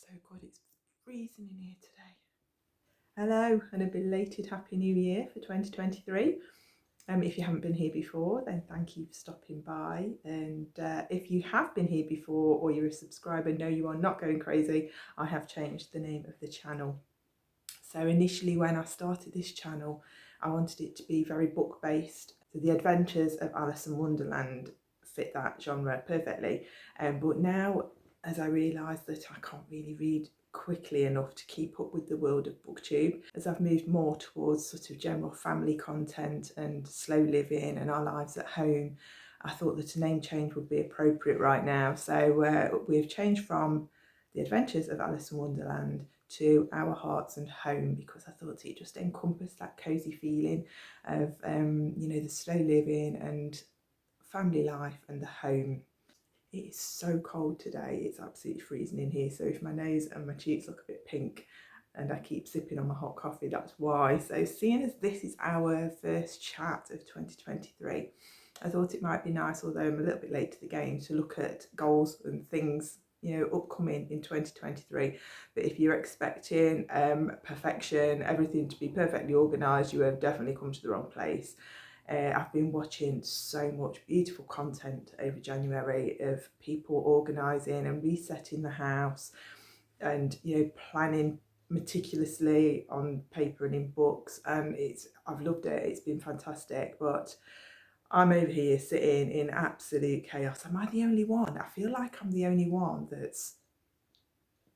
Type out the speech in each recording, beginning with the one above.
so good. It's freezing in here today. Hello and a belated Happy New Year for 2023. If you haven't been here before, then thank you for stopping by. And if you have been here before or you're a subscriber, no, you are not going crazy. I have changed the name of the channel. So initially when I started this channel, I wanted it to be very book based. So the adventures of Alice in Wonderland fit that genre perfectly. But now, as I realise that I can't really read quickly enough to keep up with the world of BookTube, as I've moved more towards sort of general family content and slow living and our lives at home, I thought that a name change would be appropriate right now. So we've changed from The Adventures of Alice in Wonderland to Our Hearts and Home, because I thought it just encompassed that cosy feeling of the slow living and family life and the home. It is so cold today, it's absolutely freezing in here, so if my nose and my cheeks look a bit pink and I keep sipping on my hot coffee, that's why. So seeing as this is our first chat of 2023, I thought it might be nice, although I'm a little bit late to the game, to look at goals and things upcoming in 2023. But if you're expecting perfection, everything to be perfectly organised, you have definitely come to the wrong place. I've been watching so much beautiful content over January of people organising and resetting the house and planning meticulously on paper and in books, and I've loved it. It's been fantastic, but I'm over here sitting in absolute chaos. Am I the only one? I feel like I'm the only one that's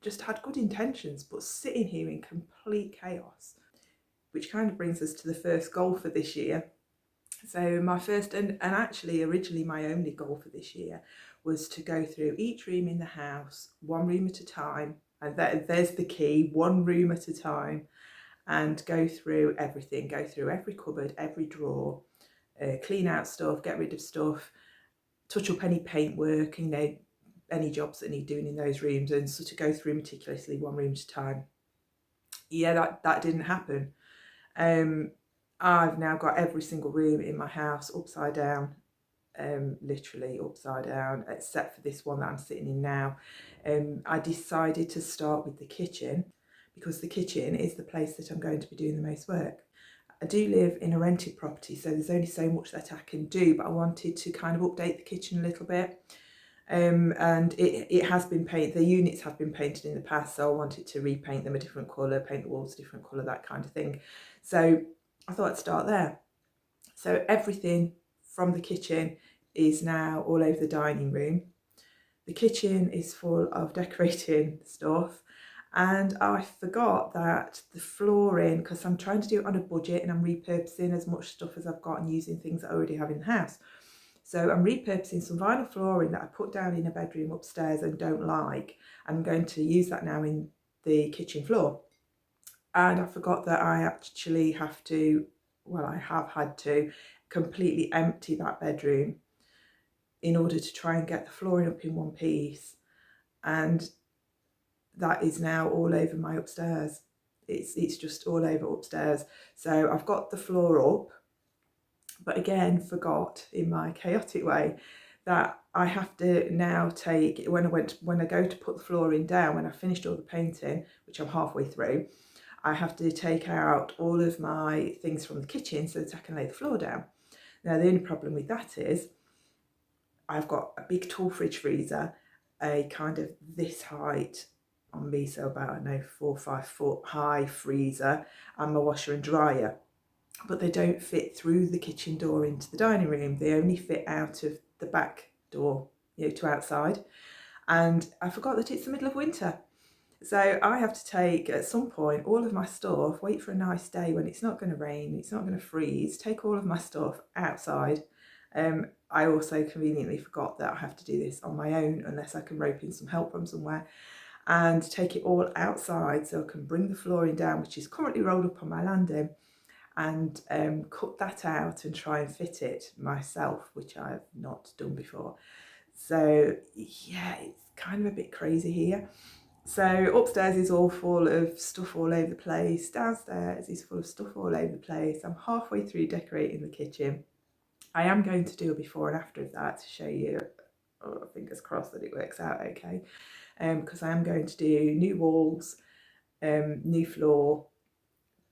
just had good intentions but sitting here in complete chaos, which kind of brings us to the first goal for this year. So my first and actually originally my only goal for this year was to go through each room in the house, one room at a time, and there's the key, one room at a time, and go through everything, go through every cupboard, every drawer, clean out stuff, get rid of stuff, touch up any paintwork, any jobs that need doing in those rooms, and sort of go through meticulously one room at a time. Yeah, that didn't happen. I've now got every single room in my house upside down, literally upside down, except for this one that I'm sitting in now. I decided to start with the kitchen because the kitchen is the place that I'm going to be doing the most work. I do live in a rented property, so there's only so much that I can do, but I wanted to kind of update the kitchen a little bit. And it has been painted, the units have been painted in the past, so I wanted to repaint them a different colour, paint the walls a different colour, that kind of thing. So I thought I'd start there. So everything from the kitchen is now all over the dining room. The kitchen is full of decorating stuff, and I forgot that the flooring, because I'm trying to do it on a budget and I'm repurposing as much stuff as I've got and using things that I already have in the house. So I'm repurposing some vinyl flooring that I put down in a bedroom upstairs and don't like. I'm going to use that now in the kitchen floor. And I forgot that I actually have to, well, I have had to completely empty that bedroom in order to try and get the flooring up in one piece. And that is now all over my upstairs. It's just all over upstairs. So I've got the floor up, but again forgot in my chaotic way that I have to now take, when I go to put the flooring down, when I finished all the painting, which I'm halfway through, I have to take out all of my things from the kitchen so that I can lay the floor down. Now the only problem with that is I've got a big tall fridge freezer, a kind of this height on me, so about, I don't know, 4 or 5 foot high freezer, and my washer and dryer. But they don't fit through the kitchen door into the dining room. They only fit out of the back door, to outside. And I forgot that it's the middle of winter. So I have to take, at some point, all of my stuff, wait for a nice day when it's not going to rain, it's not going to freeze, take all of my stuff outside. I also conveniently forgot that I have to do this on my own unless I can rope in some help from somewhere, and take it all outside so I can bring the flooring down, which is currently rolled up on my landing, and cut that out and try and fit it myself, which I've not done before. So yeah, it's kind of a bit crazy here. So upstairs is all full of stuff all over the place. Downstairs is full of stuff all over the place. I'm halfway through decorating the kitchen. I am going to do a before and after of that to show you oh, fingers crossed that it works out okay, because I am going to do new walls, new floor,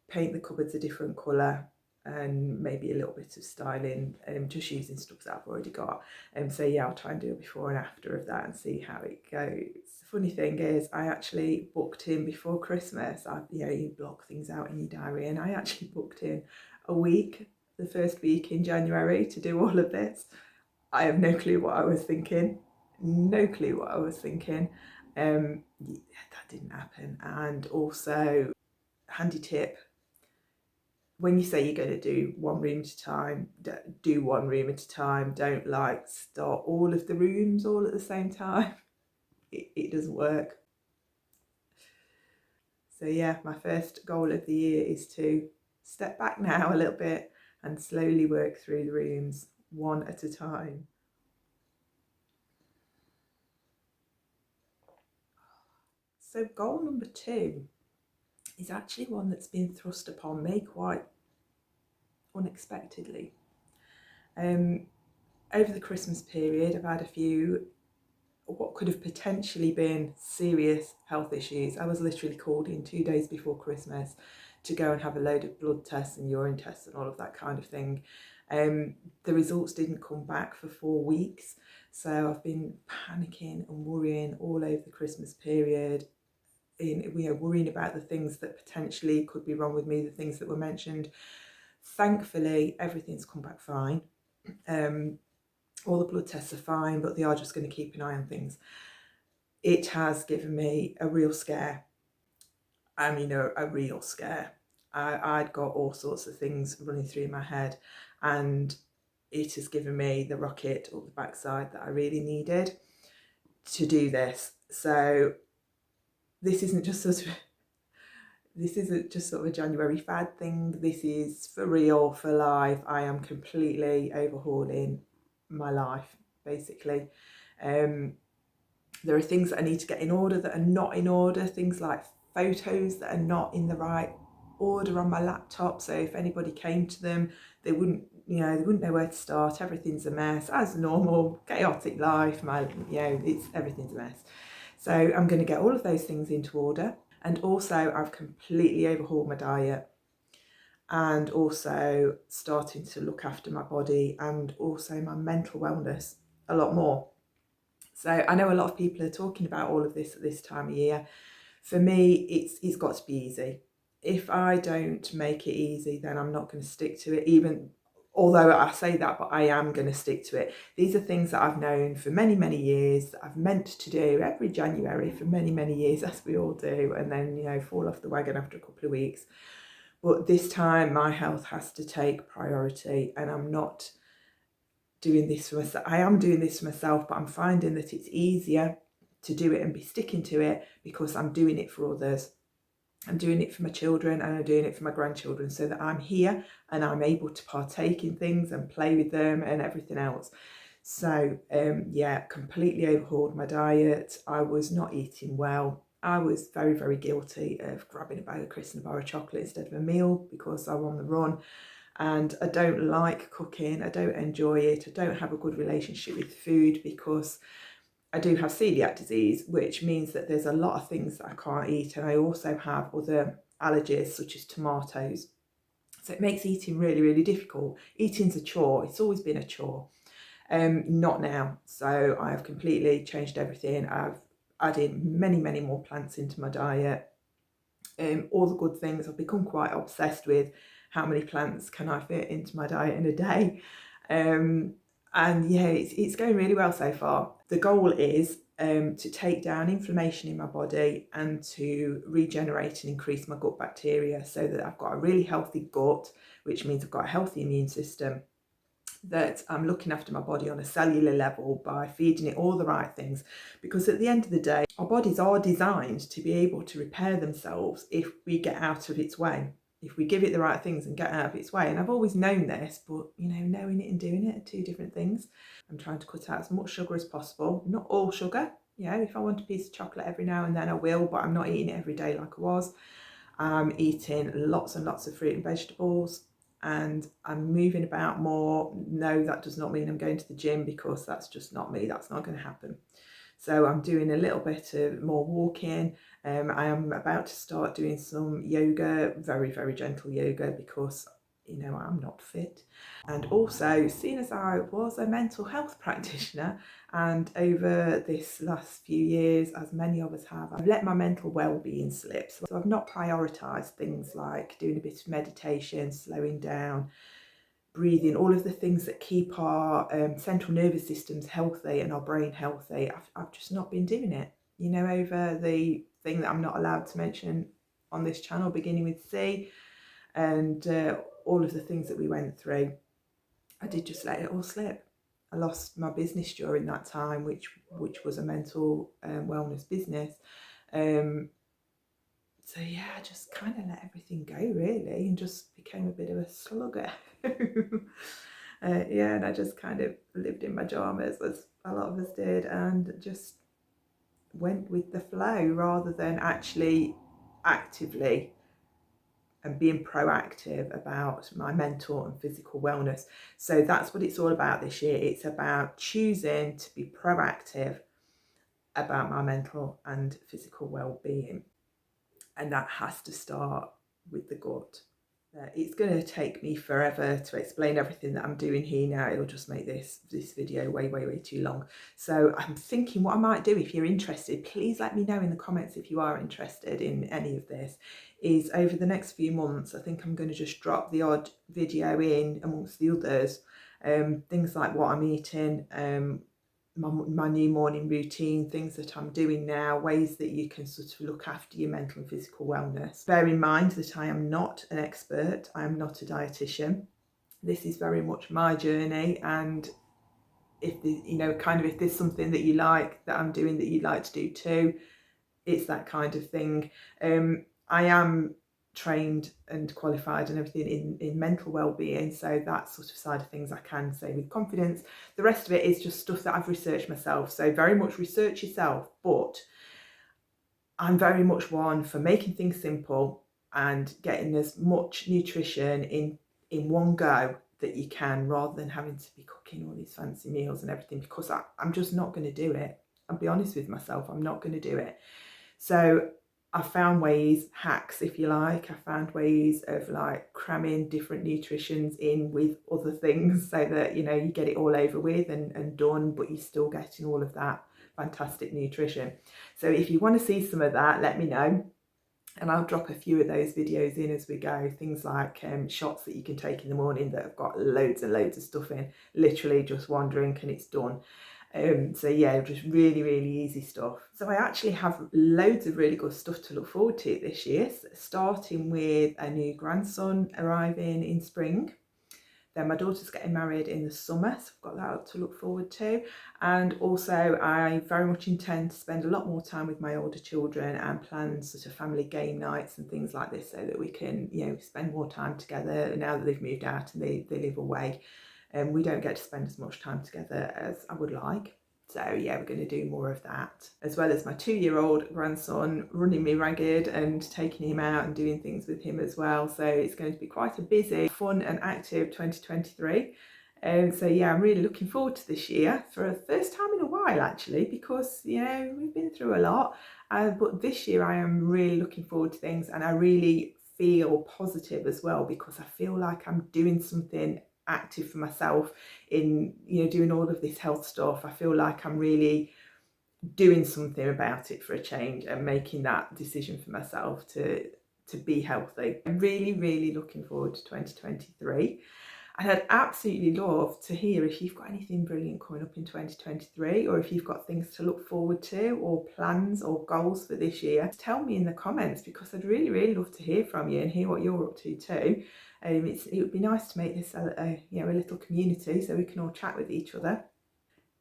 paint the cupboards a different colour, and maybe a little bit of styling, just using stuff that I've already got. So yeah, I'll try and do a before and after of that and see how it goes. The funny thing is, I actually booked in before Christmas. You block things out in your diary, and I actually booked in a week, the first week in January, to do all of this. I have no clue what I was thinking. No clue what I was thinking. That didn't happen. And also, handy tip, when you say you're going to do one room at a time, do one room at a time. Don't start all of the rooms all at the same time. It doesn't work. So yeah, my first goal of the year is to step back now a little bit and slowly work through the rooms one at a time. So goal number 2 is actually one that's been thrust upon me quite unexpectedly. Over the Christmas period, I've had a few what could have potentially been serious health issues. I was literally called in 2 days before Christmas to go and have a load of blood tests and urine tests and all of that kind of thing. The results didn't come back for 4 weeks, so I've been panicking and worrying all over the Christmas period, worrying about the things that potentially could be wrong with me, the things that were mentioned. Thankfully, everything's come back fine. All the blood tests are fine, but they are just going to keep an eye on things. It has given me a real scare. I mean, a real scare. I'd got all sorts of things running through my head, and it has given me the rocket up the backside that I really needed to do this. So this isn't just sort of a January fad thing. This is for real, for life. I am completely overhauling my life, basically. There are things that I need to get in order that are not in order, things like photos that are not in the right order on my laptop, so if anybody came to them, they wouldn't know where to start. Everything's a mess, as normal, chaotic life. Everything's a mess. So I'm going to get all of those things into order. And also, I've completely overhauled my diet, and also starting to look after my body and also my mental wellness a lot more. So I know a lot of people are talking about all of this at this time of year. For me, it's got to be easy. If I don't make it easy, then I'm not going to stick to it, even although I say that, but I am going to stick to it. These are things that I've known for many, many years, that I've meant to do every January for many, many years, as we all do, and then, fall off the wagon after a couple of weeks. But this time, my health has to take priority, and I'm not doing this for myself. I am doing this for myself, but I'm finding that it's easier to do it and be sticking to it because I'm doing it for others. I'm doing it for my children and I'm doing it for my grandchildren, so that I'm here and I'm able to partake in things and play with them and everything else. So completely overhauled my diet. I was not eating well. I was very, very guilty of grabbing a bag of crisps and a bar of chocolate instead of a meal because I'm on the run. And I don't like cooking, I don't enjoy it, I don't have a good relationship with food because I do have celiac disease, which means that there's a lot of things that I can't eat, and I also have other allergies such as tomatoes. So it makes eating really, really difficult. Eating's a chore, it's always been a chore. Not now. So I have completely changed everything. I've added many, many more plants into my diet. All the good things. I've become quite obsessed with how many plants can I fit into my diet in a day. It's going really well so far. The goal is to take down inflammation in my body and to regenerate and increase my gut bacteria so that I've got a really healthy gut, which means I've got a healthy immune system, that I'm looking after my body on a cellular level by feeding it all the right things. Because at the end of the day, our bodies are designed to be able to repair themselves if we get out of its way, if we give it the right things and get out of its way. And I've always known this, but knowing it and doing it are two different things. I'm trying to cut out as much sugar as possible, not all sugar. If I want a piece of chocolate every now and then I will, but I'm not eating it every day like I was. I'm eating lots and lots of fruit and vegetables, and I'm moving about more. No, that does not mean I'm going to the gym, because that's just not me. That's not going to happen. So I'm doing a little bit of more walking. I am about to start doing some yoga, very, very gentle yoga, because I'm not fit. And also, seeing as I was a mental health practitioner, and over this last few years, as many of us have, I've let my mental well-being slip. So I've not prioritised things like doing a bit of meditation, slowing down, breathing, all of the things that keep our central nervous systems healthy and our brain healthy. I've just not been doing it. Over the thing that I'm not allowed to mention on this channel, beginning with C, and all of the things that we went through, I did just let it all slip. I lost my business during that time, which was a mental wellness business. So yeah, I just kind of let everything go, really, and just became a bit of a slugger. Yeah, and I just kind of lived in my pajamas, as a lot of us did, and just went with the flow rather than actually actively and being proactive about my mental and physical wellness. So that's what it's all about this year. It's about choosing to be proactive about my mental and physical well-being. And that has to start with the gut. It's going to take me forever to explain everything that I'm doing here now. It'll just make this video way too long. So I'm thinking what I might do, if you're interested, please let me know in the comments if you are interested in any of this, is over the next few months, I think I'm going to just drop the odd video in amongst the others. Things like what I'm eating, my new morning routine, things that I'm doing now, ways that you can sort of look after your mental and physical wellness. Bear in mind that I am not an expert. I am not a dietitian. This is very much my journey, and if if there's something that you like that I'm doing that you'd like to do too, it's that kind of thing. I am trained and qualified and everything in mental well-being, so that sort of side of things I can say with confidence. The rest of it is just stuff that I've researched myself, so very much research yourself, but I'm very much one for making things simple and getting as much nutrition in one go that you can, rather than having to be cooking all these fancy meals and everything, because I'm just not going to do it. I'll be honest with myself, I'm not going to do it. So I found ways, hacks if you like, I found ways of like cramming different nutritions in with other things, so that you get it all over with and done, but you're still getting all of that fantastic nutrition. So if you want to see some of that, let me know, and I'll drop a few of those videos in as we go. Things like shots that you can take in the morning that have got loads and loads of stuff in, literally just one drink and it's done. So yeah, just really easy stuff. So I actually have loads of really good stuff to look forward to this year, starting with a new grandson arriving in spring. Then my daughter's getting married in the summer, so I've got that to look forward to. And also I very much intend to spend a lot more time with my older children and plan sort of family game nights and things like this, so that we can spend more time together now that they've moved out and they live away. And we don't get to spend as much time together as I would like. So yeah, we're going to do more of that, as well as my 2-year-old grandson running me ragged and taking him out and doing things with him as well. So it's going to be quite a busy, fun and active 2023. So yeah, I'm really looking forward to this year for the first time in a while, actually, because we've been through a lot, but this year I am really looking forward to things, and I really feel positive as well, because I feel like I'm doing something active for myself in doing all of this health stuff. I feel like I'm really doing something about it for a change and making that decision for myself to be healthy. I'm really looking forward to 2023. And I'd absolutely love to hear if you've got anything brilliant coming up in 2023, or if you've got things to look forward to, or plans or goals for this year. Tell me in the comments, because I'd really love to hear from you and hear what you're up to too. It would be nice to make this a little community, so we can all chat with each other.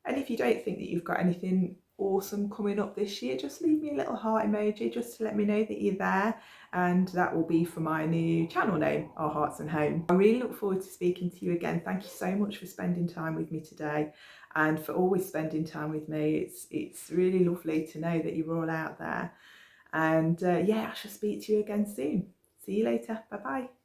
And if you don't think that you've got anything awesome coming up this year, just leave me a little heart emoji just to let me know that you're there, and that will be for my new channel name, Our Hearts and Home. I really look forward to speaking to you again. Thank you so much for spending time with me today, and for always spending time with me. It's really lovely to know that you're all out there, and yeah, I shall speak to you again soon. See you later. Bye bye.